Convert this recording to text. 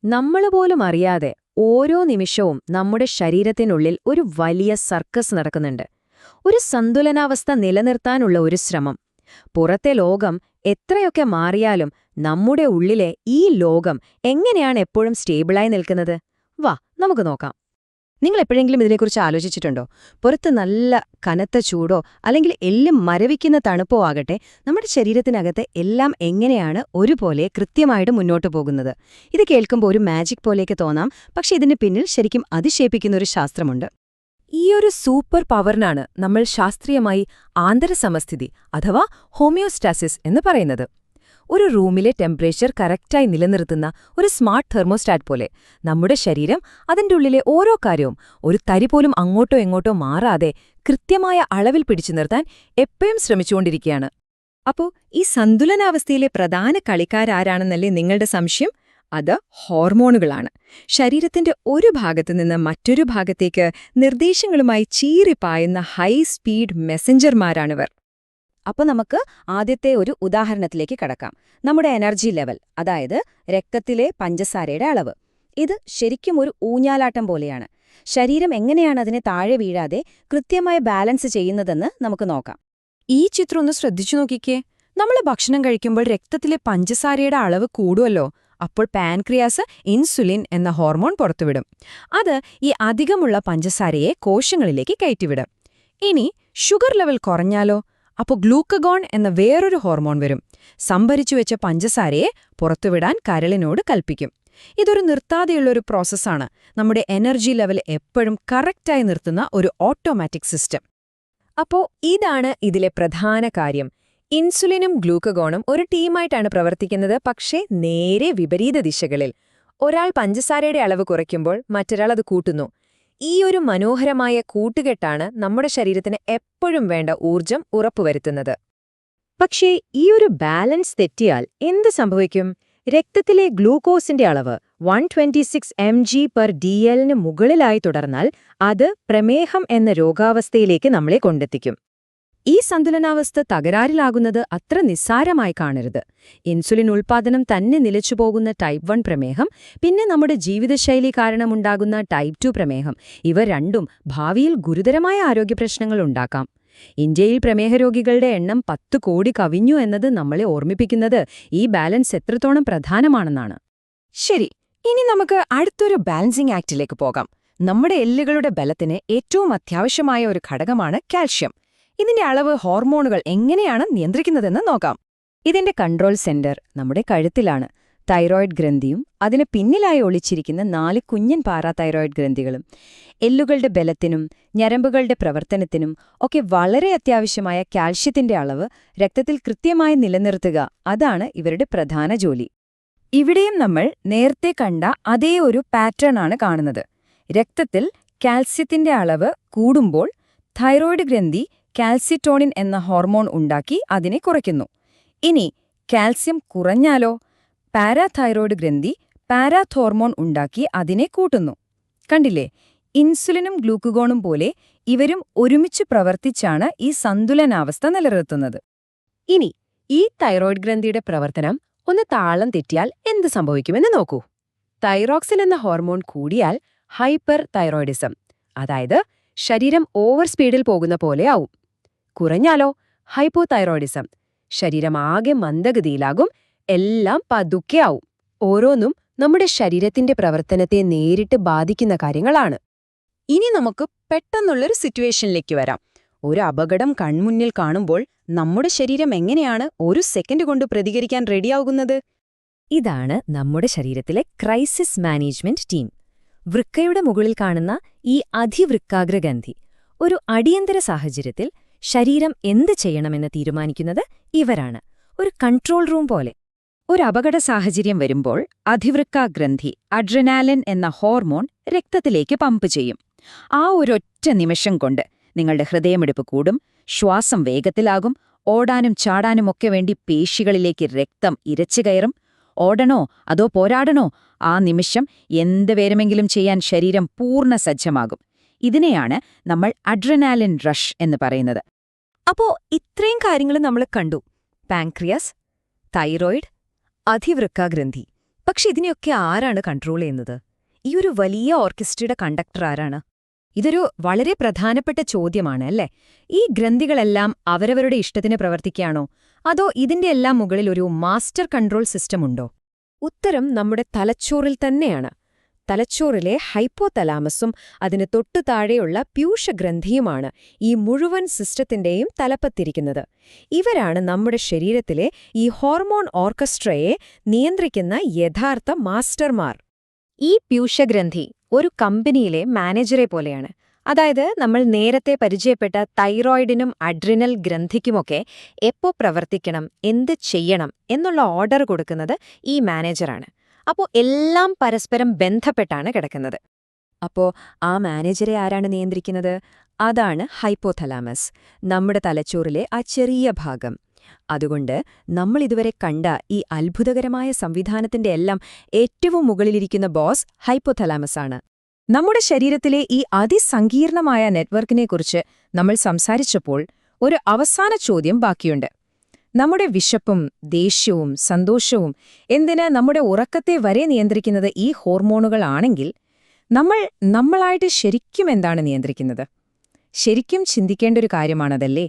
നമ്മളുപോലും അറിയാതെ ഓരോ നിമിഷവും നമ്മുടെ ശരീരത്തിനുള്ളിൽ ഒരു വലിയ സർക്കസ് നടക്കുന്നുണ്ട്. ഒരു സന്തുലനാവസ്ഥ നിലനിർത്താനുള്ള ഒരു ശ്രമം. പുറത്തെ ലോകം എത്രയൊക്കെ മാറിയാലും നമ്മുടെ ഉള്ളിലെ ഈ ലോകം എങ്ങനെയാണ് എപ്പോഴും സ്റ്റേബിളായി നിൽക്കുന്നത്? വാ, നമുക്ക് നോക്കാം. നിങ്ങൾ എപ്പോഴെങ്കിലും ഇതിനെക്കുറിച്ച് ആലോചിച്ചിട്ടുണ്ടോ? പുറത്ത് നല്ല കനത്ത ചൂടോ അല്ലെങ്കിൽ എല്ലും മരവിക്കുന്ന തണുപ്പോ ആകട്ടെ, നമ്മുടെ ശരീരത്തിനകത്ത് എല്ലാം എങ്ങനെയാണ് ഒരുപോലെ കൃത്യമായിട്ട് മുന്നോട്ടു പോകുന്നത്? ഇത് കേൾക്കുമ്പോൾ ഒരു മാജിക് പോലെയൊക്കെ തോന്നാം, പക്ഷെ ഇതിന് പിന്നിൽ ശരിക്കും അതിശയിപ്പിക്കുന്ന ഒരു ശാസ്ത്രമുണ്ട്. ഈയൊരു സൂപ്പർ പവറിനാണ് നമ്മൾ ശാസ്ത്രീയമായി ആന്തരസമസ്ഥിതി അഥവാ ഹോമിയോസ്റ്റാസിസ് എന്ന് പറയുന്നത്. ഒരു റൂമിലെ ടെമ്പറേച്ചർ കറക്റ്റായി നിലനിർത്തുന്ന ഒരു സ്മാർട്ട് തെർമോസ്റ്റാറ്റ് പോലെ നമ്മുടെ ശരീരം അതിൻ്റെ ഉള്ളിലെ ഓരോ കാര്യവും ഒരു തരി പോലും അങ്ങോട്ടോ എങ്ങോട്ടോ മാറാതെ കൃത്യമായ അളവിൽ പിടിച്ചു നിർത്താൻ എപ്പോഴും ശ്രമിച്ചുകൊണ്ടിരിക്കുകയാണ്. അപ്പോൾ ഈ സന്തുലനാവസ്ഥയിലെ പ്രധാന കളിക്കാരാരാണെന്നല്ലേ നിങ്ങളുടെ സംശയം? അത് ഹോർമോണുകളാണ്. ശരീരത്തിന്റെ ഒരു ഭാഗത്തു നിന്ന് മറ്റൊരു ഭാഗത്തേക്ക് നിർദ്ദേശങ്ങളുമായി ചീറിപ്പായുന്ന ഹൈ സ്പീഡ് മെസ്സഞ്ചർമാരാണിവർ. അപ്പോൾ നമുക്ക് ആദ്യത്തെ ഒരു ഉദാഹരണത്തിലേക്ക് കടക്കാം. നമ്മുടെ എനർജി ലെവൽ, അതായത് രക്തത്തിലെ പഞ്ചസാരയുടെ അളവ്. ഇത് ശരിക്കും ഒരു ഊഞ്ഞാലാട്ടം പോലെയാണ്. ശരീരം എങ്ങനെയാണ് അതിനെ താഴെ വീഴാതെ കൃത്യമായി ബാലൻസ് ചെയ്യുന്നതെന്ന് നമുക്ക് നോക്കാം. ഈ ചിത്രം ഒന്ന് ശ്രദ്ധിച്ചു നോക്കിക്കേ. നമ്മൾ ഭക്ഷണം കഴിക്കുമ്പോൾ രക്തത്തിലെ പഞ്ചസാരയുടെ അളവ് കൂടുമല്ലോ. അപ്പോൾ പാൻക്രിയാസ് ഇൻസുലിൻ എന്ന ഹോർമോൺ പുറത്തുവിടും. അത് ഈ അധികമുള്ള പഞ്ചസാരയെ കോശങ്ങളിലേക്ക് കയറ്റിവിടും. ഇനി ഷുഗർ ലെവൽ കുറഞ്ഞാലോ? അപ്പോൾ ഗ്ലൂക്കഗോൺ എന്ന വേറൊരു ഹോർമോൺ വരും. സംഭരിച്ചുവെച്ച പഞ്ചസാരയെ പുറത്തുവിടാൻ കരളിനോട് കൽപ്പിക്കും. ഇതൊരു നിർത്താതെയുള്ളൊരു പ്രോസസ്സാണ്. നമ്മുടെ എനർജി ലെവൽ എപ്പോഴും കറക്റ്റായി നിർത്തുന്ന ഒരു ഓട്ടോമാറ്റിക് സിസ്റ്റം. അപ്പോൾ ഇതാണ് ഇതിലെ പ്രധാന കാര്യം. ഇൻസുലിനും ഗ്ലൂക്കഗോണും ഒരു ടീമായിട്ടാണ് പ്രവർത്തിക്കുന്നത്, പക്ഷേ നേരെ വിപരീത ദിശകളിൽ. ഒരാൾ പഞ്ചസാരയുടെ അളവ് കുറയ്ക്കുമ്പോൾ മറ്റൊരാൾ അത് കൂട്ടുന്നു. ഈ ഒരു മനോഹരമായ കൂട്ടുകെട്ടാണ് നമ്മുടെ ശരീരത്തിന് എപ്പോഴും വേണ്ട ഊർജം ഉറപ്പുവരുത്തുന്നത്. പക്ഷേ ഈ ഒരു ബാലൻസ് തെറ്റിയാൽ എന്ത് സംഭവിക്കും? രക്തത്തിലെ ഗ്ലൂക്കോസിന്റെ അളവ് 126 mg/dl മുകളിലായി തുടർന്നാൽ അത് പ്രമേഹം എന്ന രോഗാവസ്ഥയിലേക്ക് നമ്മളെ കൊണ്ടെത്തിക്കും. ഈ സന്തുലനാവസ്ഥ തകരാറിലാകുന്നത് അത്ര നിസ്സാരമായി കാണരുത്. ഇൻസുലിൻ ഉൽപ്പാദനം തന്നെ നിലച്ചുപോകുന്ന ടൈപ്പ് 1 പ്രമേഹം, പിന്നെ നമ്മുടെ ജീവിതശൈലി കാരണമുണ്ടാകുന്ന ടൈപ്പ് 2 പ്രമേഹം, ഇവ രണ്ടും ഭാവിയിൽ ഗുരുതരമായ ആരോഗ്യപ്രശ്നങ്ങൾ ഉണ്ടാക്കാം. ഇന്ത്യയിൽ പ്രമേഹ രോഗികളുടെ എണ്ണം 10 കോടി കവിഞ്ഞു എന്നത് നമ്മളെ ഓർമ്മിപ്പിക്കുന്നത് ഈ ബാലൻസ് എത്രത്തോളം പ്രധാനമാണെന്നാണ്. ശരി, ഇനി നമുക്ക് അടുത്തൊരു ബാലൻസിംഗ് ആക്ടിലേക്ക് പോകാം. നമ്മുടെ എല്ലുകളുടെ ബലത്തിന് ഏറ്റവും അത്യാവശ്യമായ ഒരു ഘടകമാണ് കാൽഷ്യം. ഇതിന്റെ അളവ് ഹോർമോണുകൾ എങ്ങനെയാണ് നിയന്ത്രിക്കുന്നതെന്ന് നോക്കാം. ഇതിന്റെ കൺട്രോൾ സെന്റർ നമ്മുടെ കഴുത്തിലാണ്. തൈറോയിഡ് ഗ്രന്ഥിയും അതിന് പിന്നിലായി ഒളിച്ചിരിക്കുന്ന 4 കുഞ്ഞൻ പാരാതൈറോയിഡ് ഗ്രന്ഥികളും. എല്ലുകളുടെ ബലത്തിനും ഞരമ്പുകളുടെ പ്രവർത്തനത്തിനും ഒക്കെ വളരെ അത്യാവശ്യമായ കാൽഷ്യത്തിന്റെ അളവ് രക്തത്തിൽ കൃത്യമായി നിലനിർത്തുക, അതാണ് ഇവരുടെ പ്രധാന ജോലി. ഇവിടെയും നമ്മൾ നേരത്തെ കണ്ട അതേ ഒരു പാറ്റേണാണ് കാണുന്നത്. രക്തത്തിൽ കാൽസ്യത്തിന്റെ അളവ് കൂടുമ്പോൾ തൈറോയിഡ് ഗ്രന്ഥി കാൽസിറ്റോണിൻ എന്ന ഹോർമോൺ ഉണ്ടാക്കി അതിനെ കുറയ്ക്കുന്നു. ഇനി കാൽസ്യം കുറഞ്ഞാലോ? പാരാതൈറോയിഡ് ഗ്രന്ഥി പാരാഥോർമോൺ ഉണ്ടാക്കി അതിനെ കൂട്ടുന്നു. കണ്ടില്ലേ? ഇൻസുലിനും ഗ്ലൂക്കഗോണും പോലെ ഇവരും ഒരുമിച്ച് പ്രവർത്തിച്ചാണ് ഈ സന്തുലനാവസ്ഥ നിലനിർത്തുന്നത്. ഇനി ഈ തൈറോയിഡ് ഗ്രന്ഥിയുടെ പ്രവർത്തനം ഒന്ന് താളം തെറ്റിയാൽ എന്ത് സംഭവിക്കുമെന്ന് നോക്കൂ. തൈറോക്സിൻ എന്ന ഹോർമോൺ കൂടിയാൽ ഹൈപ്പർ തൈറോയിഡിസം, അതായത് ശരീരം ഓവർ സ്പീഡിൽ പോകുന്ന പോലെ ആവും. കുറഞ്ഞാലോ? ഹൈപ്പോ തൈറോയിഡിസം, ശരീരം ആകെ മന്ദഗതിയിലാകും, എല്ലാം പതുക്കെ ആവും. ഓരോന്നും നമ്മുടെ ശരീരത്തിന്റെ പ്രവർത്തനത്തെ നേരിട്ട് ബാധിക്കുന്ന കാര്യങ്ങളാണ്. ഇനി നമുക്ക് പെട്ടെന്നുള്ളൊരു സിറ്റുവേഷനിലേക്ക് വരാം. ഒരു അപകടം കൺമുന്നിൽ കാണുമ്പോൾ നമ്മുടെ ശരീരം എങ്ങനെയാണ് ഒരു സെക്കൻഡ് കൊണ്ട് പ്രതികരിക്കാൻ റെഡിയാകുന്നത്? ഇതാണ് നമ്മുടെ ശരീരത്തിലെ ക്രൈസിസ് മാനേജ്മെന്റ് ടീം. വൃക്കയുടെ മുകളിൽ കാണുന്ന ഈ അതിവൃക്കാഗ്രഗ്രന്ഥി. ഒരു അടിയന്തര സാഹചര്യത്തിൽ ശരീരം എന്ത് ചെയ്യണമെന്ന് തീരുമാനിക്കുന്നത് ഇവരാണ്. ഒരു കൺട്രോൾ റൂം പോലെ. ഒരു അപകട സാഹചര്യം വരുമ്പോൾ അതിവൃക്കാഗ്രന്ഥി അഡ്രിനാലിൻ എന്ന ഹോർമോൺ രക്തത്തിലേക്ക് പമ്പ് ചെയ്യും. ആ ഒരൊറ്റ നിമിഷം കൊണ്ട് നിങ്ങളുടെ ഹൃദയമിടിപ്പ് കൂടും, ശ്വാസം വേഗത്തിലാകും, ഓടാനും ചാടാനുമൊക്കെ വേണ്ടി പേശികളിലേക്ക് രക്തം ഇരച്ചു കയറും. ഓടണോ അതോ പോരാടണോ? ആ നിമിഷം എന്ത് വേരുമെങ്കിലും ചെയ്യാൻ ശരീരം പൂർണ്ണ സജ്ജമാകും. ഇതിനെയാണ് നമ്മൾ അഡ്രിനാലിൻ റഷ് എന്ന് പറയുന്നത്. അപ്പോ ഇത്രയും കാര്യങ്ങൾ നമ്മൾ കണ്ടു. പാൻക്രിയാസ്, തൈറോയിഡ്, അതിവൃക്കാഗ്രന്ഥി. പക്ഷെ ഇതിനെയൊക്കെ ആരാണ് കൺട്രോൾ ചെയ്യുന്നത്? ഈ ഒരു വലിയ ഓർക്കസ്ട്രയുടെ കണ്ടക്ടർ ആരാണ്? ഇതൊരു വളരെ പ്രധാനപ്പെട്ട ചോദ്യമാണ് അല്ലേ? ഈ ഗ്രന്ഥികളെല്ലാം അവരവരുടെ ഇഷ്ടത്തിന് പ്രവർത്തിക്കുകയാണോ, അതോ ഇതിന്റെ എല്ലാം മുകളിൽ ഒരു മാസ്റ്റർ കൺട്രോൾ സിസ്റ്റം ഉണ്ടോ? ഉത്തരം നമ്മുടെ തലച്ചോറിൽ തന്നെയാണ്. തലച്ചോറിലെ ഹൈപ്പോതലാമസും അതിന് തൊട്ടു താഴെയുള്ള പ്യൂഷഗ്രന്ഥിയുമാണ് ഈ മുഴുവൻ സിസ്റ്റത്തിന്റെയും തലപ്പത്തിരിക്കുന്നത്. ഇവരാണ് നമ്മുടെ ശരീരത്തിലെ ഈ ഹോർമോൺ ഓർക്കസ്ട്രയെ നിയന്ത്രിക്കുന്ന യഥാർത്ഥ മാസ്റ്റർമാർ. ഈ പ്യൂഷഗ്രന്ഥി ഒരു കമ്പനിയിലെ മാനേജറെ പോലെയാണ്. അതായത് നമ്മൾ നേരത്തെ പരിചയപ്പെട്ട തൈറോയിഡിനും അഡ്രിനൽ ഗ്രന്ഥിക്കുമൊക്കെ എപ്പോ പ്രവർത്തിക്കണം, എന്ത് ചെയ്യണം എന്നുള്ള ഓർഡർ കൊടുക്കുന്നത് ഈ മാനേജറാണ്. അപ്പോൾ എല്ലാം പരസ്പരം ബന്ധപ്പെട്ടാണ് കിടക്കുന്നത്. അപ്പോ ആ മാനേജരെ ആരാണ് നിയന്ത്രിക്കുന്നത്? അതാണ് ഹൈപ്പോതലാമസ്, നമ്മുടെ തലച്ചോറിലെ ആ ചെറിയ ഭാഗം. അതുകൊണ്ട് നമ്മളിതുവരെ കണ്ട ഈ അത്ഭുതകരമായ സംവിധാനത്തിന്റെ എല്ലാം ഏറ്റവും മുകളിലിരിക്കുന്ന ബോസ് ഹൈപ്പോതലാമസ് ആണ്. നമ്മുടെ ശരീരത്തിലെ ഈ അതിസങ്കീർണമായ നെറ്റ്വർക്കിനെക്കുറിച്ച് നമ്മൾ സംസാരിച്ചപ്പോൾ ഒരു അവസാന ചോദ്യം ബാക്കിയുണ്ട്. നമ്മുടെ വിശപ്പും ദേഷ്യവും സന്തോഷവും, എന്തിന് നമ്മുടെ ഉറക്കത്തെ വരെ നിയന്ത്രിക്കുന്നത് ഈ ഹോർമോണുകളാണെങ്കിൽ, നമ്മളായിട്ട് ശരിക്കും എന്താണ് നിയന്ത്രിക്കുന്നത്? ശരിക്കും ചിന്തിക്കേണ്ട ഒരു കാര്യമാണതല്ലേ?